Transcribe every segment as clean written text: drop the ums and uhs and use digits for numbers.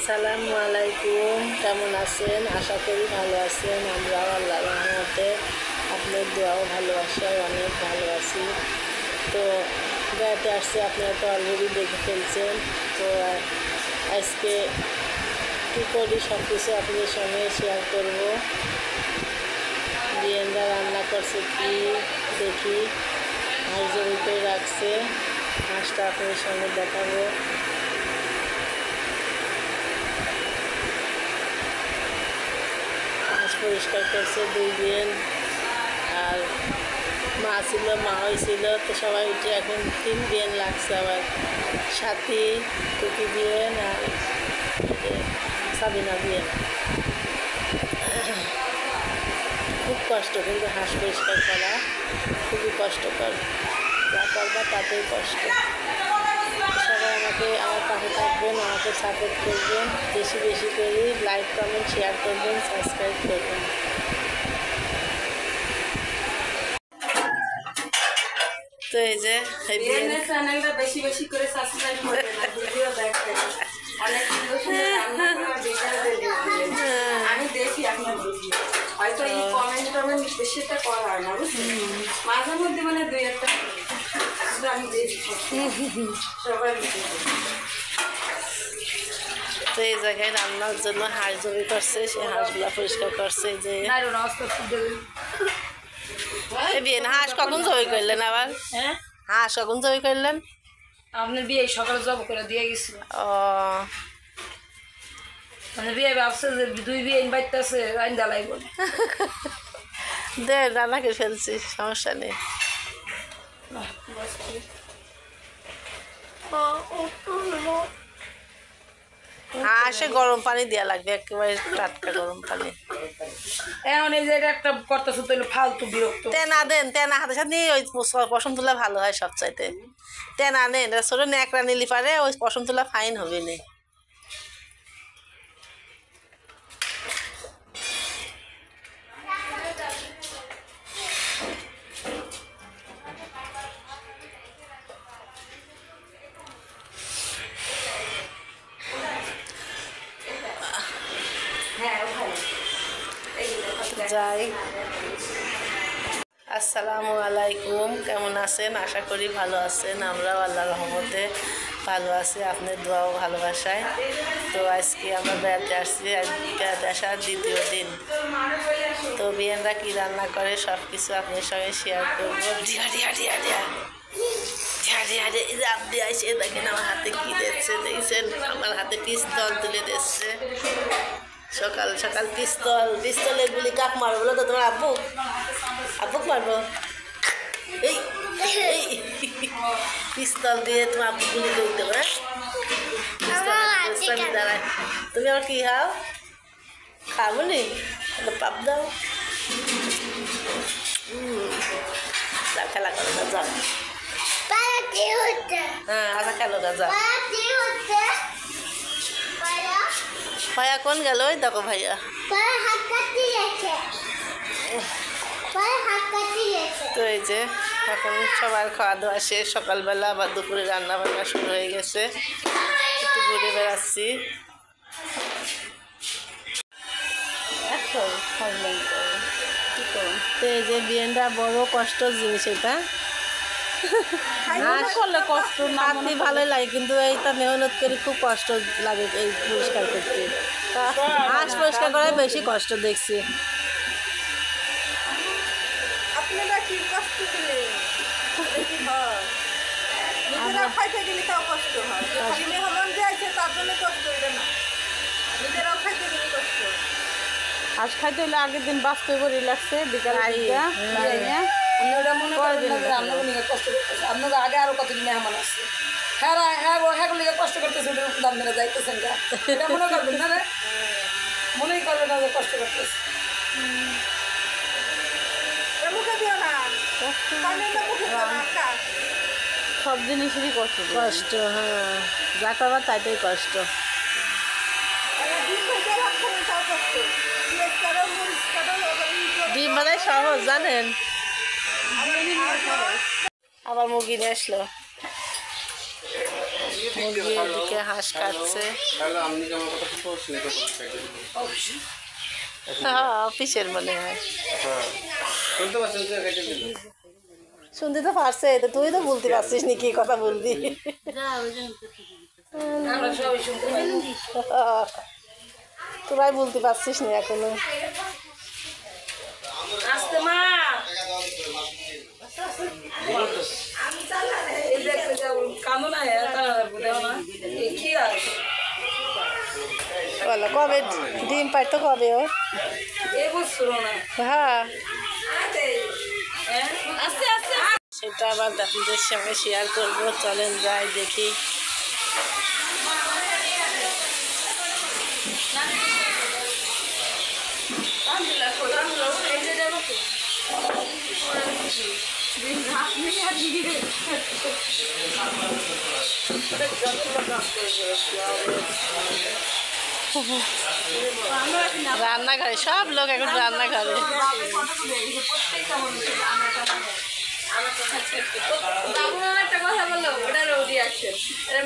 আসসালামু আলাইকুম, কেমন আছেন? আশা করি ভালো আছেন। আমরাও আল্লাহর রহমতে আপনার দোয়াও ভালোবাসায় অনেক ভালো আছি। তো বেড়াতে আসছি, আপনারা তো অলরেডি দেখে ফেলছেন। তো আজকে কী করি সব কিছু আপনাদের সঙ্গে শেয়ার করব। বিয়েনরা রান্না করছে কি দেখি, হাঁস জমি করে রাখছে, হাঁসটা আপনাদের সঙ্গে দেখাবো। পরিষ্কার করছে দুই দিন, আর মা ছিল, মা হয়েছিল, তো সবাই উঠে এখন 3 দিন লাগছে। আবার সাথী টুকি বিয়েন আর সাবিনা বিয়েন। খুব কষ্ট কিন্তু হাঁস পরিষ্কার করা খুবই কষ্টকর, যা করবা তাতেই কষ্ট। সবাই আমার পাশে থাকবেন, আমাকে সাপোর্ট করবেন, বেশি বেশি করে লাইক কমেন্ট শেয়ার করবেন, সাবস্ক্রাইব করবেন। তো এই যে চ্যানেলটা বেশি বেশি করে সাবস্ক্রাইব করবেন, ভিডিও দেখবেন, অনেক সুন্দর সুন্দর রান্না করা ভিডিও দেখবেন। আমি দেখি আপনার ভিডিও, হয়তো এই কমেন্ট বেশিটা করা হয় না, বুঝছেন? মাঝে মধ্যে মানে 2-1টা আমি দেখি সবাই। তো এই জায়গায় রান্নার জন্য হাঁস জমি করছে, সেই হাঁসগুলা পরিষ্কার করছে। যে বিয়ে হাঁস কখন জমি করলেন? আবার হাঁস কখন জমি করলেন? আপনার বিয়ে সকালে জব করে দিয়ে গেছিল। ও মানে বিয়ে ভাবছে যে 2 বিয়ে বাইতে আছে আইন জ্বালাই বলে দে রান্নাকে ফেলছি, সমস্যা নেই। হাঁসে গরম পানি দেওয়া লাগবে, একেবারে টাটকা গরম পানি। এখন এই যে একটা করতেছে তো ফালতু বিরক্ত। তেনা দেন, তেনা হাতে সাথে ওই পশম তুলা ভালো হয় সবচাইতে। তেনা নেন, ছোট ন্যাকড়া নিলি পারে ওই পশম তুলা ফাইন হবে না। যাই, আসসালামু আলাইকুম, কেমন আছেন? আশা করি ভালো আছেন। আমরাও আল্লাহর রহমতে ভালো আছি, আপনার দোয়াও ভালোবাসায়। তো আজকে আমরা বেড়াতে আসছি, বেড়াতে আসার 2য় দিন। তো বিয়েনরা কী রান্না করে সব কিছু আপনার সঙ্গে শেয়ার করবো। আপনি আসে দেখেন আমার হাতে কী দিচ্ছে, দেখছেন? আমার হাতে পিস্তল তুলে দিচ্ছে। সকাল সকাল পিস্তলের গুলি কাক মারবো বলো তো তোমার আব্বুক মারবো। এই পিস্তল দিয়ে তোমার আব্বু গুলি করে দেবো। হ্যাঁ, দাঁড়ায়। তুমি আমার কি খাও? খাবো নি, পাপ দাও। খেলা করো না, যাও। হ্যাঁ, আচ্ছা খেলো না, যাও। ভাইয়া কোন গেল? ওই দেখো ভাইয়া। তো এই যে এখন সবার খাওয়া দাওয়া শেষ, সকালবেলা আবার দুপুরে রান্না বান্না শুরু হয়ে গেছে। একটু ঘুরে বেড়াচ্ছি। তো এই যে বিয়েনটা বড় কষ্টের জিনিস, এটা কষ্ট না ভালোই লাগে, কিন্তু এইটা মেহনত করে খুব কষ্ট লাগে এই পরিষ্কার করতে। হাঁস পরিষ্কার করাই বেশি কষ্ট দেখছি। হাঁস খাইতে হলে আগের দিন বাঁচতে করে লাগছে, বিকাল আপনাদের আগে আরো কতদিন মেহমান আসছে। হ্যাঁ হ্যাঁ হ্যাঁ কষ্ট করতেছে, দাম মেরে যাইতেছেন গা, এটা মনে করবেন না রে, মনেই করবেন না যে কষ্ট করতেছে। সব জিনিসেরই কষ্ট কষ্ট, হ্যাঁ, যা করবার তাইতেই কষ্ট। ডিম বানাই সহজ, জানেন? আবার মুরগি নিয়ে আসলো। মুরগি এদিকে হাঁস কাটছে। হ্যাঁ অফিসের মনে হয়। শুনতে তো পারছে, তো তুই তো বলতে পারছিস নি কি কথা বলবি। তোরাই বলতে পারছিস না এখনো। আসতে মা কান্দো না কি আর বলো কবে ডিম পাইতো কবে ও? এই বছর না হ্যাঁ আস্তে আস্তে সেটা আবার আপনাদের সঙ্গে শেয়ার করবো। চলেন যাই দেখি। রান্নাঘরে সব লোক এখন রান্নাঘরে। একটা কথা বললো ওটারও রিয়াকশন,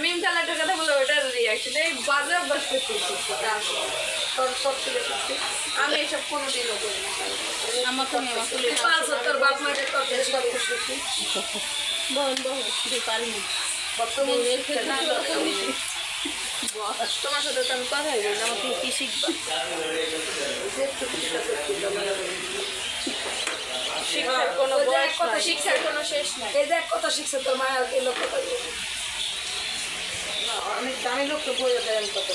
মিম চালা একটা কথা বললো ওটারও রিয়াকশন। এই বাজে অভ্যাস করতে আমি এসব কোনোদিনও করি না। আমাকে তোর বাপ মায়ের পারিনি তোমার সাথে তো আমি কথাই বলি না। আমাকে কি শিখবা? শিক্ষার কোনো বয়স নাই, শিক্ষার কোনো শেষ নাই। এই দেখ কত শিখছে তোর মায়ের এলো কথা অনেক দামি লোক তো বই দেয় কত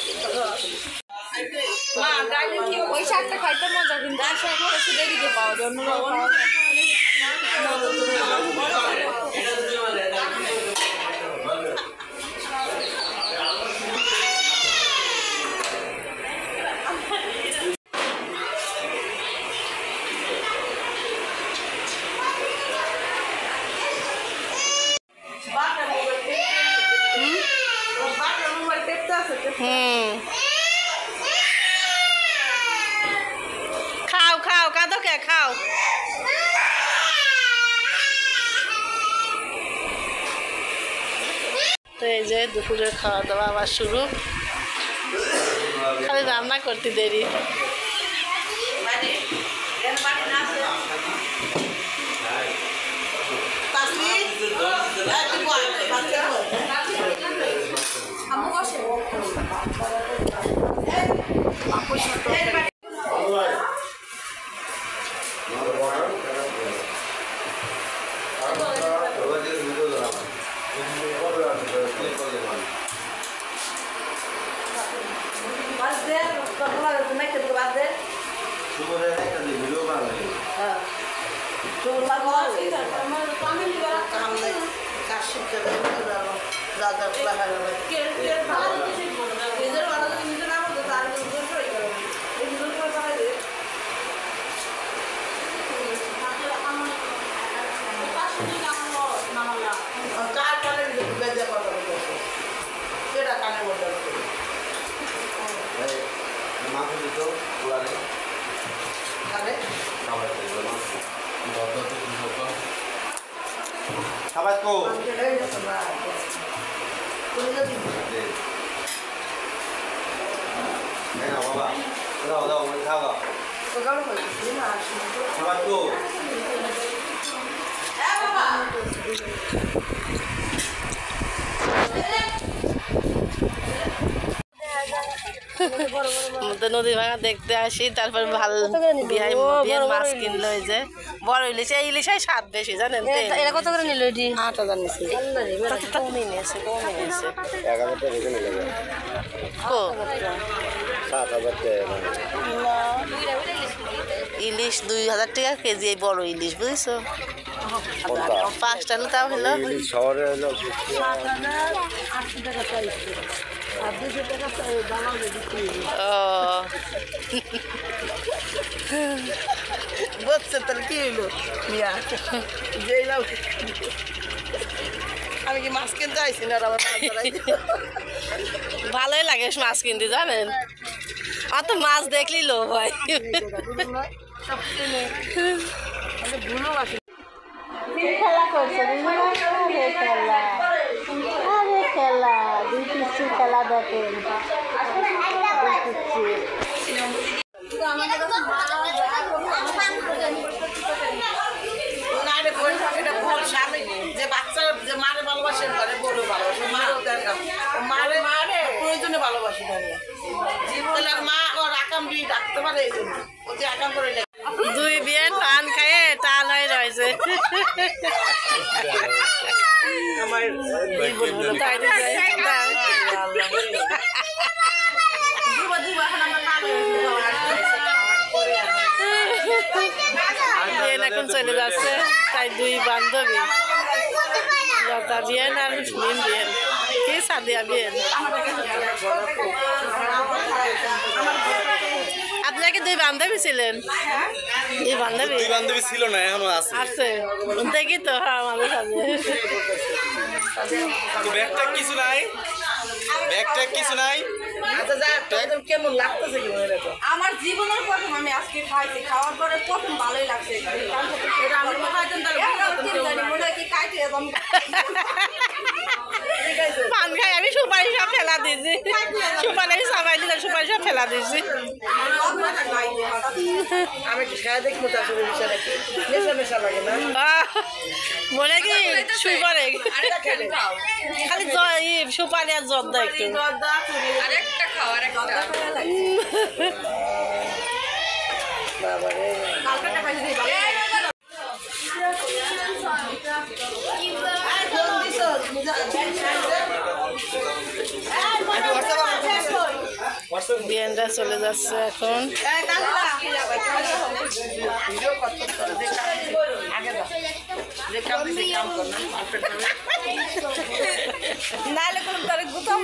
মা ডাইলে কি ওই শাকটা খাইতে মজা, কিন্তু আর শাক হচ্ছে দেরিতে পাওয়া যায়, অন্য পাওয়া যায়। খাও খাও কাঁদো কে খাও। তো এই যে দুপুরের খাওয়া দাওয়া আবার শুরু। খালি রান্না করতে দেরি। খাবার কো বাবা দাও দাও খাওয়া খাবার কো নদী ভাঙা দেখতে আসি, তারপর ভালো বিয়ের মাছ কিনলো। এই যে বড় ইলিশ, এই ইলিশাই স্বাদ বেশি জানেন। এরা কত করে নিল? 8,000 নিয়েছে। কমই নিয়েছে, কমই নিয়েছে। 1000 টাকা বেশি নিয়ে যাবে। কো 7000 টাকা ইলিশ 2000 টাকা কেজি, এই বড় ইলিশ বুঝছো। 5টা হলো তাও হলো শহরে হলো বুঝছে তাহলে কি হইলো মিয়া। আমি কি মাছ কিনতে আইসি না? ভালোই লাগে মাছ কিনতে জানেন। আর তো মাছ দেখলি লো ভাই। খেলা করছে খেলা দুই পিচ্ছি খেলা দেখেন যে বাচ্চা যে মারে ভালোবাসে ঘরে বড় ভালোবাসে মারে মারে প্রয়োজনে ভালোবাসে মা ওর আকাম দিয়ে ডাকতে পারে এই জন্য ও যে আকাম করে দুই বিয়ে পান খায় টান হয়ে রয়েছে তাই বিয়েন এখন চলে যাচ্ছে তাই দুই বান্ধবী লতা বিয়েন আর মিম বিয়েন কি সাদিয়া বিয়েন আপনাকে দুই বান্ধবী ছিলেন দুই বান্ধবী ছিল না এখনো আছে দেখি তো হ্যাঁ আমাদের সাথে ব্যাগটা কিছু নাই কেমন লাগতেছে আমার জীবনের প্রথম আমি আজকে খাইছি খাওয়ার পরে প্রথম ভালোই লাগছে এটা আমি মনে হয় কি খাইতে পান খাই আমি সুপারি সব ফেলা দিয়েছি সুপারি আমি সবাই দিলাম সুপারি সব ফেলা দিয়েছি আমি খেয়ে দেখবো তো আসলে বিষয়টা কি নেশা লাগে না মনে কি শুই পড়ে খালি সুপারি আর জর্দা একটু আরেকটা খাও আরেকটা বাবারে কালকাটা খাইছি বিয়েনরা চলে যাচ্ছে এখন নাইলে কোন তারে গুতাম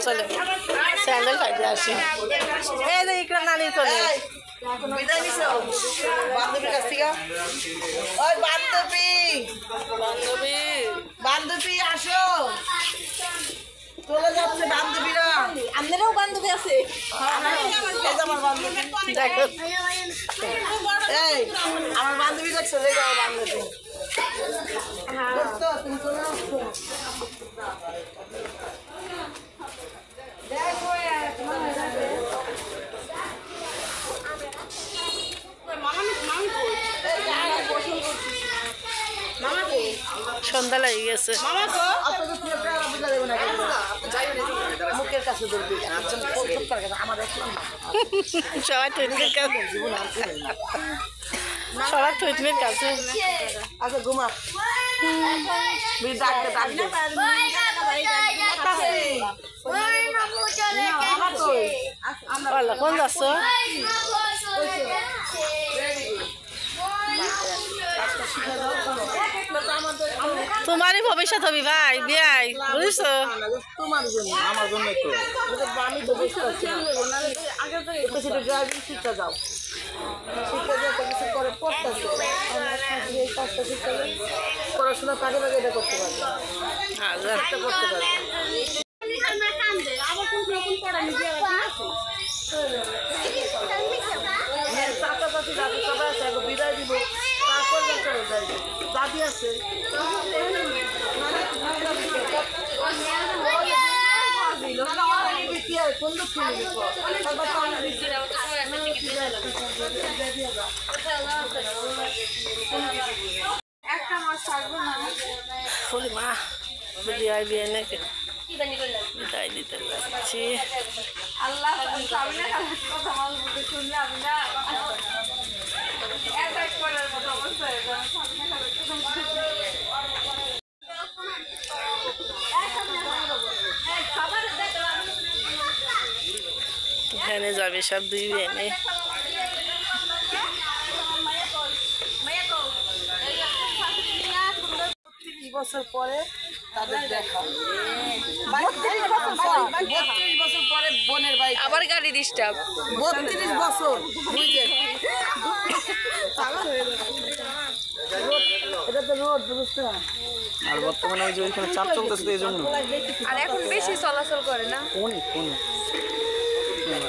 চলেন স্যান্ডেল খাইতে আসি এই যে ইকরা নানি চলে বিদায় নিছো বান্ধবীর কাছ থেকে ওই বান্ধবী আসো চলে যাচ্ছে বান্ধবীরা আপনারও বান্ধবী আছে আমার বান্ধবী দেখো এই আমার বান্ধবী দেখছো যে আমার বান্ধবী তুমি চলে আসছো সন্ধ্যা লেগে গেছে মুখের কাছে সবাই টুইটমির কাছে সবার টুইটমির কাছে আচ্ছা ঘুমা কোন যাচ্ছ তোমারই ভবিষ্যৎ হবি ভাই বিয়াই বুঝছো তোমার জন্য আমার জন্য একটু আমি তো বুঝতে পারছি না ড্রাইভিং শিখতে যাও শিখতে যাও কিছু করে পড়তেছে পড়াশোনা কাজে বাজে এটা করতে পারবে করতে পারবে চাচাচাচি দাদি সবাই আছে বিদায় দিব তারপর দাদি আছে মা বিদায় বিয়ে নাকি বিদায় দিতে যাচ্ছি আল্লাহ আমি না কথা বলতে শুনলে আমি না অ্যাটাক করার মতো অবস্থা হয়ে যাবে ভ্যানে যাবে সব দুই ভ্যানে বছর পরে তাদের দেখা 32 বছর পরে বোনের বাড়ি আবার গাড়ি ডিস্টার্ব 32 বছর বুঝছেন এটা তো রোড বুঝতে না আর বর্তমানে ওই যে ওইখানে চাপ চলতেছে এই জন্য আর এখন বেশি চলাচল করে না কোন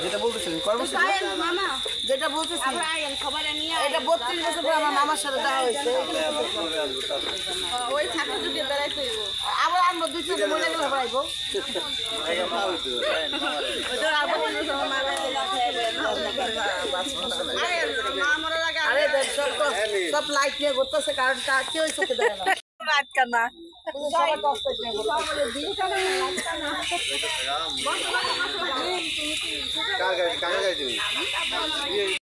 যেটা বলতেছিলেন কয় বছর যেটা বলতেছি এটা 32 বছর পর আমার মামার সাথে দেখা হয়েছে ওই ছাত্র যুগে বেড়াইতে হইব আবার আনবো 2-3 দিন মনে গেলে পাইবো ওটা আর বছর আমার মা আরে দেখ সব লাইট নিয়ে ঘুরতেছে কারণ কেউ চোখে দেয় না রাত কানা সবাই কষ্ট নিয়ে ঘুরতেছে কাকে দিবি